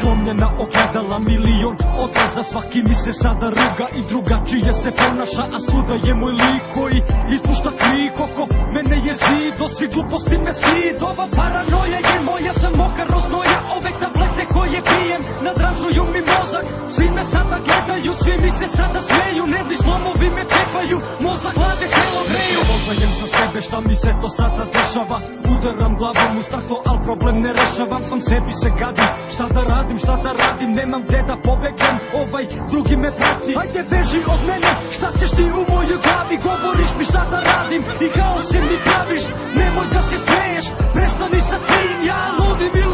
slomljena ogledala, milion odraza, svaki mi se sada ruga i drugačije se ponaša, a svuda je moj lik koji ispušta krik oko mene je zid, do svi gluposti me sid. Ova paranoja je moja, sam mokar roznoja, ove tablete koje pijem nadražuju mi mozak. Svi me sada gledaju, svi mi se sada smeju, nervni slomovi me cepaju, mozak hlade, telo greju. Poznajem za sebe šta mi se to sada dešava, udaram glavom u staklo, al problem ne rešavam, sam sebi se gadim. Šta da radim, nemam gde da pobegnem, ovaj drugi me prati. Ajde beži od mene, šta ćeš ti u mojoj glavi, govoriš mi šta da radim i kao se mi praviš, nemoj da se smeješ, prestani sa tim. Ja ludim,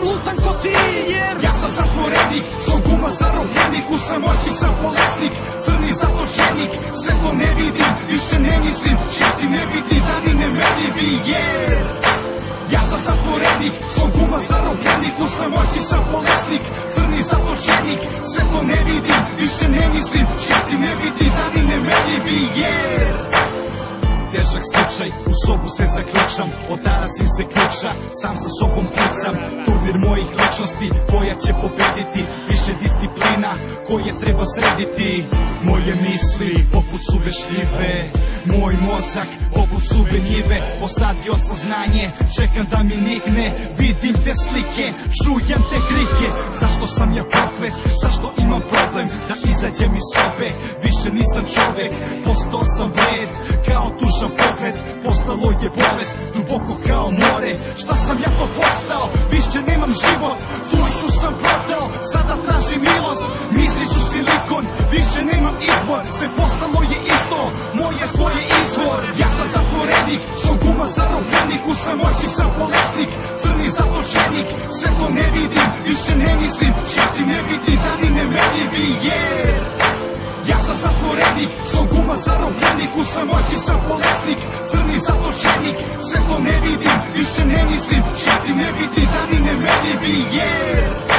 lud sam ko ti, jer ja sam zatvorenik, som guma zarobljenik, u samoći sam bolesnik, crni zatočenik, svetlo ne vidim, više ne mislim, šeti ne vidi, dani nemerljivi, jer ja sam zatvorenik, som guma zarobljenik, u samoći sam bolesnik, crni zatočenik, svetlo ne vidim, više ne mislim, šeti ne vidi, dani nemerljivi, jer težak slučaj, u sobu se zaključam, od tarasim se ključa, sam za sobom pucam, turnir mojih ličnosti, koja će pobediti, više disciplina, koje treba srediti, moje misli, poput suve šljive, moj mozak, poput suve njive, posadio saznanje, čekam da mi nikne, vidim te slike, čujem te krike, zašto sam ja proklet, zašto imam problem, da izađem iz sobe, više nisam čovek, postao sam bled, kao tužan pogled, postalo je bolest, duboko kao more, šta sam ja to postao, više nemam život, dušu sam prodao, sada tražim milost, misli su silikon, više nemam izbor, sve postalo je isto, moje zlo je izvor, ja sam zatvorenik, som guma zarobljenik, u samoći sam bolesnik, crni zatočenik, svetlo ne vidim, više ne mislim, šeti ne vidi, dani nemerljivi, jer ja sam zatvorenik, som guma zarobljenik, u samoći sam bolesnik, crni zatočenik, svetlo ne vidim, više ne mislim, šeti ne vidi, dani nemerljivi, jer